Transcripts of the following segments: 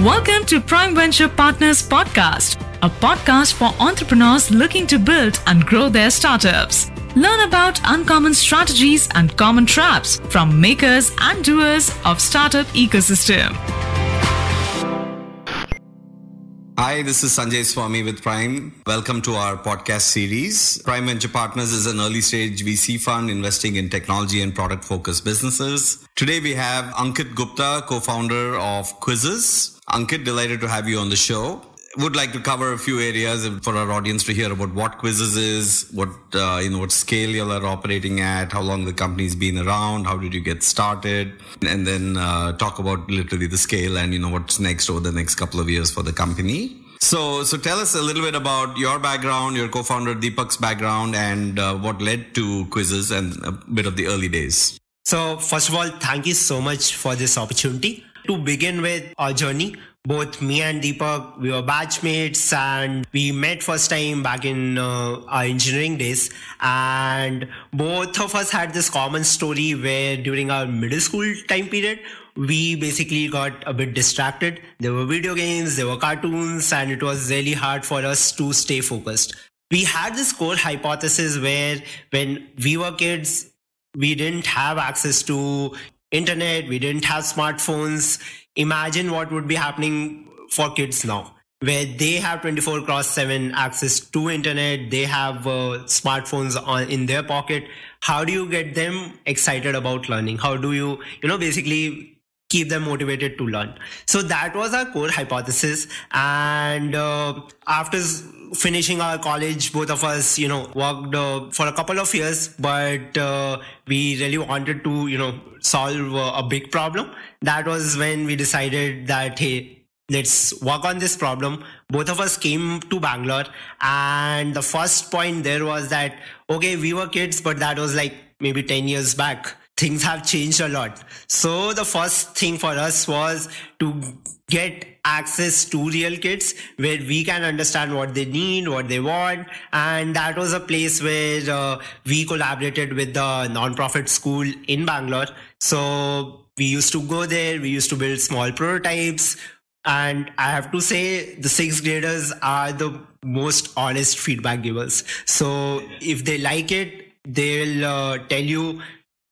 Welcome to Prime Venture Partners Podcast, a podcast for entrepreneurs looking to build and grow their startups. Learn about uncommon strategies and common traps from makers and doers of startup ecosystem. Hi, this is Sanjay Swami with Prime. Welcome to our podcast series. Prime Venture Partners is an early stage VC fund investing in technology and product focused businesses. Today we have Ankit Gupta, co-founder of Quizizz. Ankit, delighted to have you on the show. Would like to cover a few areas for our audience to hear about what Quizizz is, what scale you are operating at, how long the company's been around, how did you get started, and then talk about literally the scale and what's next over the next couple of years for the company. So tell us a little bit about your background, your co-founder Deepak's background, and what led to Quizizz and a bit of the early days. So first of all, thank you so much for this opportunity. To begin with our journey, both me and Deepak, we were batchmates and we met first time back in our engineering days. And both of us had this common story where during our middle school time period, we basically got a bit distracted. There were video games, there were cartoons, and it was really hard for us to stay focused. We had this core hypothesis where when we were kids, we didn't have access to internet, we didn't have smartphones. Imagine what would be happening for kids now, where they have 24/7 access to internet, they have smartphones in their pocket. How do you get them excited about learning? How do you, basically keep them motivated to learn? So that was our core hypothesis. And after finishing our college, both of us, worked for a couple of years, but we really wanted to, solve a big problem. That was when we decided that, hey, let's work on this problem. Both of us came to Bangalore, and the first point there was that, okay, we were kids, but that was like maybe 10 years back. Things have changed a lot. So the first thing for us was to get access to real kids where we can understand what they need, what they want. And that was a place where we collaborated with the non-profit school in Bangalore. So we used to go there, we used to build small prototypes. And I have to say the sixth graders are the most honest feedback givers. So if they like it, they'll tell you,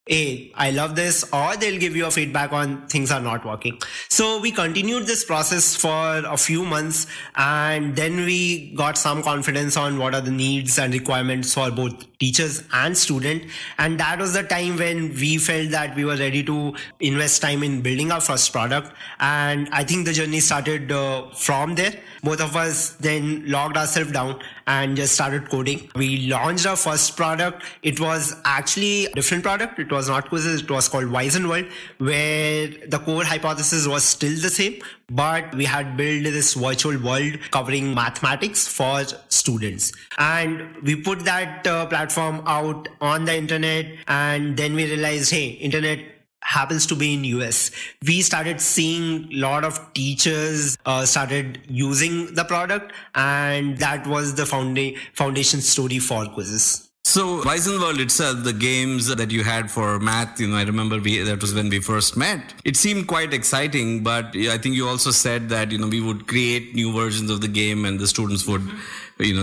hey, I love this, or they'll give you a feedback on things are not working. So we continued this process for a few months, and then we got some confidence on what are the needs and requirements for both teachers and student. And that was the time when we felt that we were ready to invest time in building our first product. And I think the journey started from there. Both of us then logged ourselves down and just started coding. We launched our first product. It was actually a different product. It was not Quizizz. It was called Wyzen World, where the core hypothesis was still the same, but we had built this virtual world covering mathematics for students. And we put that platform out on the internet, and then we realized, hey, internet happens to be in US. We started seeing a lot of teachers started using the product, and that was the foundation story for Quizizz. So Wyzen World itself, the games that you had for math, I remember that was when we first met. It seemed quite exciting, but I think you also said that, we would create new versions of the game and the students would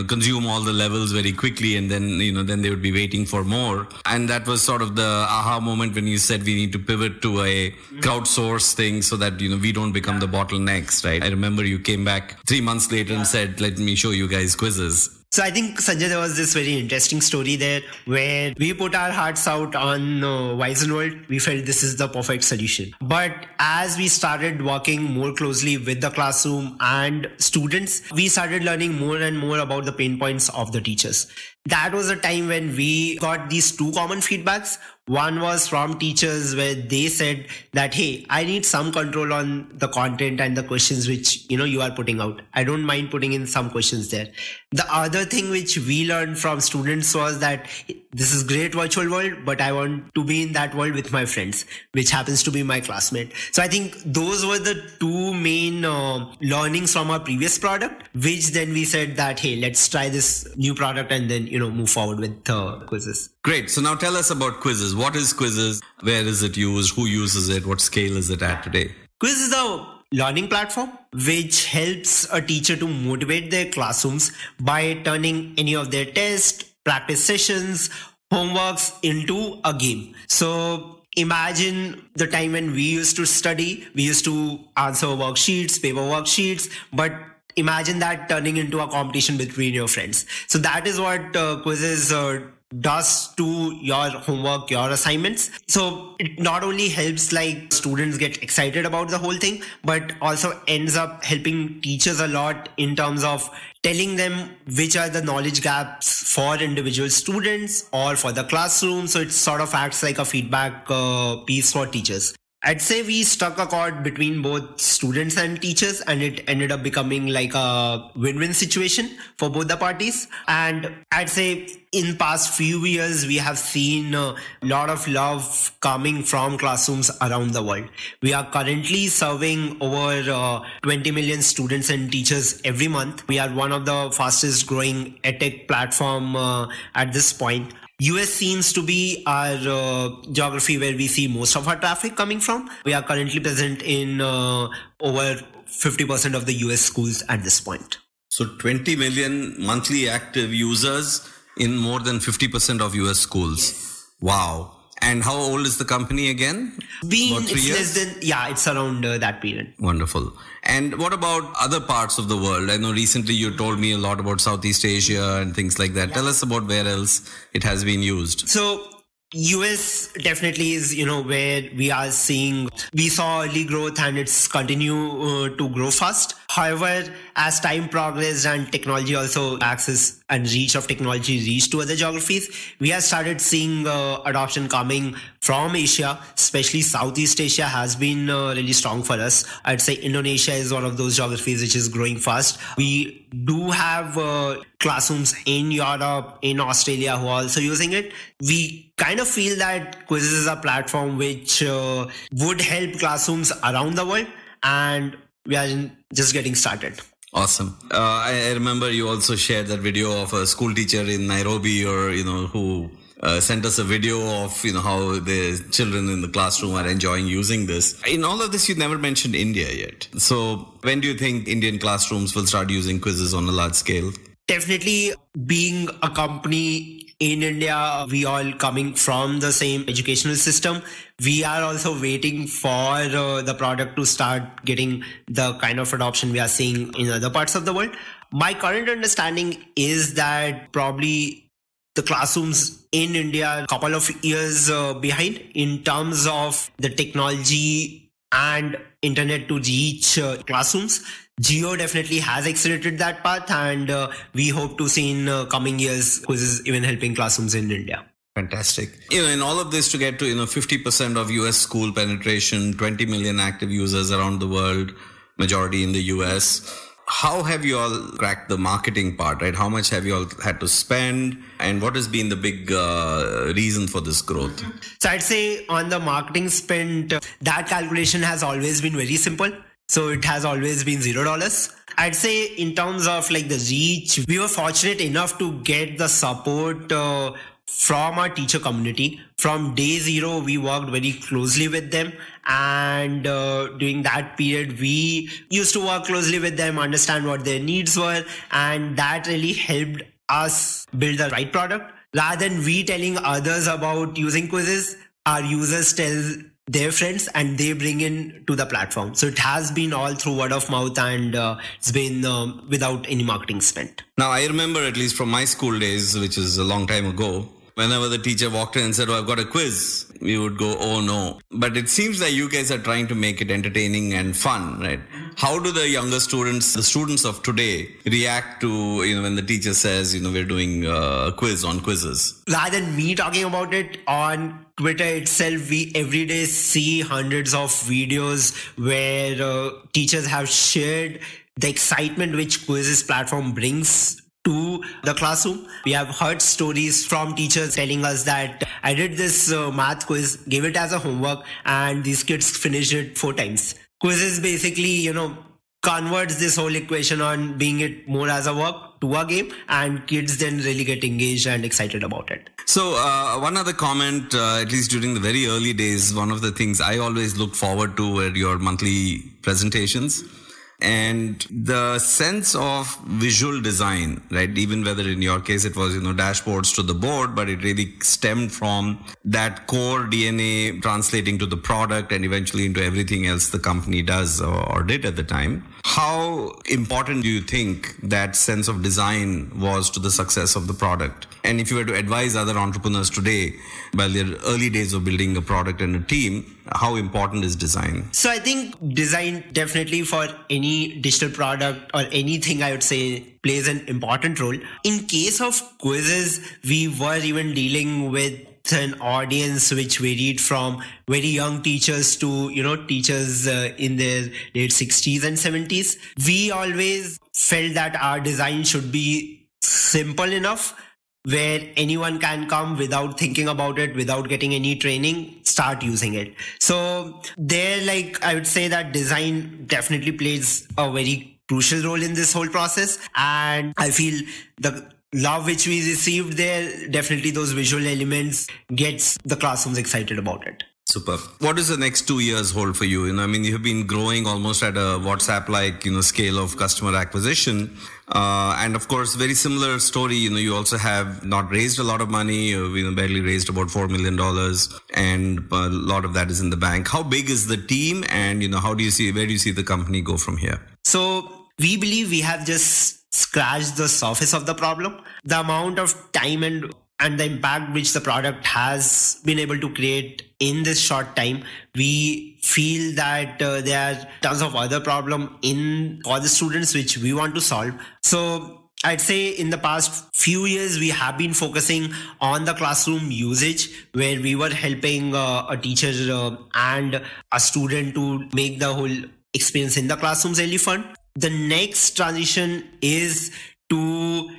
consume all the levels very quickly, and then they would be waiting for more. And that was sort of the aha moment when you said we need to pivot to a crowdsource thing so that, we don't become the bottlenecks, right? I remember you came back 3 months later and said, let me show you guys Quizizz. So I think, Sanjay, there was this very interesting story there where we put our hearts out on Wyzen World. We felt this is the perfect solution. But as we started working more closely with the classroom and students, we started learning more and more about the pain points of the teachers. That was a time when we got these two common feedbacks. One was from teachers where they said that, hey, I need some control on the content and the questions which, you are putting out. I don't mind putting in some questions there. The other thing which we learned from students was that this is great virtual world, but I want to be in that world with my friends, which happens to be my classmate. So I think those were the two main learnings from our previous product, which then we said that, hey, let's try this new product and then, move forward with Quizizz. Great. So now tell us about Quizizz. What is Quizizz? Where is it used? Who uses it? What scale is it at today? Quizizz is a learning platform which helps a teacher to motivate their classrooms by turning any of their tests, practice sessions, homeworks into a game. So imagine the time when we used to study, we used to answer worksheets, paper worksheets, but imagine that turning into a competition between your friends. So that is what quizzes does to your homework, your assignments. So it not only helps like students get excited about the whole thing, but also ends up helping teachers a lot in terms of telling them which are the knowledge gaps for individual students or for the classroom. So it sort of acts like a feedback piece for teachers. I'd say we struck a chord between both students and teachers, and it ended up becoming like a win-win situation for both the parties. And I'd say in past few years, we have seen a lot of love coming from classrooms around the world. We are currently serving over 20 million students and teachers every month. We are one of the fastest growing edtech platform at this point. US seems to be our geography where we see most of our traffic coming from. We are currently present in over 50% of the US schools at this point. So 20 million monthly active users in more than 50% of US schools. Yes. Wow. And how old is the company again? It's around that period. Wonderful. And what about other parts of the world? I know recently you told me a lot about Southeast Asia and things like that. Yeah. Tell us about where else it has been used. So US definitely is, where we saw early growth and it's continue to grow fast. However, as time progressed and technology also access and reach of technology reached to other geographies, we have started seeing adoption coming from Asia, especially Southeast Asia has been really strong for us. I'd say Indonesia is one of those geographies which is growing fast. We do have classrooms in Europe, in Australia who are also using it. We kind of feel that Quizzes is a platform which would help classrooms around the world, and we are just getting started. Awesome. I remember you also shared that video of a school teacher in Nairobi who sent us a video of how the children in the classroom are enjoying using this. In all of this, you never mentioned India yet. So when do you think Indian classrooms will start using quizzes on a large scale? Definitely, being a company in India, we all coming from the same educational system. We are also waiting for the product to start getting the kind of adoption we are seeing in other parts of the world. My current understanding is that probably the classrooms in India are a couple of years behind in terms of the technology and internet to reach classrooms. Jio definitely has accelerated that path, and we hope to see in coming years Quizzes even helping classrooms in India. Fantastic. In all of this to get to 50% of US school penetration, 20 million active users around the world, majority in the US. How have you all cracked the marketing part, right? How much have you all had to spend, and what has been the big reason for this growth? So I'd say on the marketing spend, that calculation has always been very simple. So it has always been $0. I'd say in terms of like the reach, we were fortunate enough to get the support from our teacher community. From day zero, we worked very closely with them. And during that period, we used to work closely with them, understand what their needs were. And that really helped us build the right product. Rather than we telling others about using quizzes, our users tell their friends and they bring in to the platform. So it has been all through word of mouth, and it's been without any marketing spent. Now, I remember at least from my school days, which is a long time ago, whenever the teacher walked in and said, I've got a quiz, we would go, oh no. But it seems like you guys are trying to make it entertaining and fun, right? How do the younger students, the students of today, react to, when the teacher says, we're doing a quiz on quizzes? Rather than me talking about it on Twitter itself, we every day see hundreds of videos where teachers have shared the excitement which Quizzes platform brings to the classroom. We have heard stories from teachers telling us that I did this math quiz, gave it as a homework, and these kids finished it 4 times. Quizzes basically, converts this whole equation on being it more as a work to a game, and kids then really get engaged and excited about it. So one other comment, at least during the very early days, one of the things I always look forward to were your monthly presentations. And the sense of visual design, right? Even whether in your case it was, dashboards to the board, but it really stemmed from that core DNA translating to the product and eventually into everything else the company does or did at the time. How important do you think that sense of design was to the success of the product? And if you were to advise other entrepreneurs today, while they're early days of building a product and a team, how important is design? So I think design definitely for any digital product or anything, I would say, plays an important role. In case of quizzes, we were even dealing with an audience which varied from very young teachers to, teachers in their late 60s and 70s. We always felt that our design should be simple enough where anyone can come without thinking about it, without getting any training, start using it. So there, I would say that design definitely plays a very crucial role in this whole process. And I feel the love which we received there, definitely those visual elements gets the classrooms excited about it. Super. What does the next 2 years hold for you? You've been growing almost at a WhatsApp-like, scale of customer acquisition. And of course, very similar story. You also have not raised a lot of money. Barely raised about $4 million. And a lot of that is in the bank. How big is the team? And, where do you see the company go from here? So we believe we have just scratched the surface of the problem. The amount of time and the impact which the product has been able to create in this short time, we feel that there are tons of other problems for the students which we want to solve. So I'd say in the past few years, we have been focusing on the classroom usage, where we were helping a teacher and a student to make the whole experience in the classrooms really fun. The next transition is to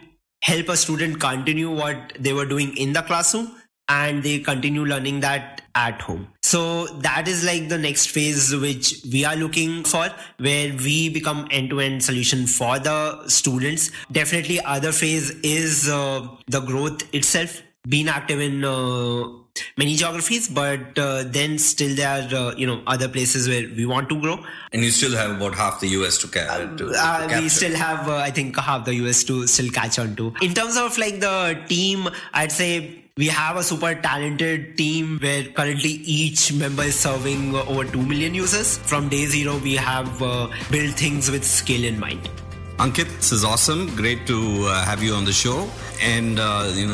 help a student continue what they were doing in the classroom and they continue learning that at home. So that is the next phase which we are looking for, where we become end-to-end solution for the students. Definitely other phase is the growth itself, being active in many geographies, but then still there are other places where we want to grow. And you still have about half the US to capture. We still have I think half the US to still catch on to. In terms of the team, I'd say we have a super talented team where currently each member is serving over 2 million users. From day zero, we have built things with scale in mind. Ankit, this is awesome. Great to have you on the show, and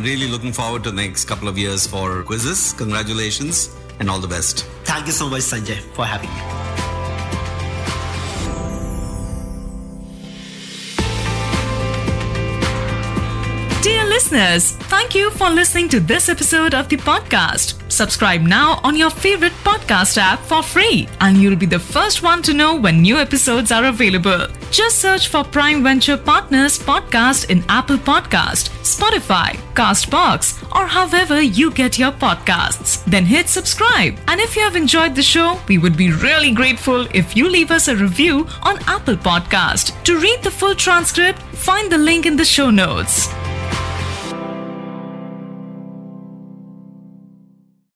really looking forward to the next couple of years for quizzes. Congratulations and all the best. Thank you so much, Sanjay, for having me. Dear listeners, thank you for listening to this episode of the podcast. Subscribe now on your favorite podcast app for free, and you'll be the first one to know when new episodes are available. Just search for Prime Venture Partners Podcast in Apple Podcast, Spotify, Castbox, or however you get your podcasts. Then hit subscribe. And if you have enjoyed the show, we would be really grateful if you leave us a review on Apple Podcast. To read the full transcript, find the link in the show notes.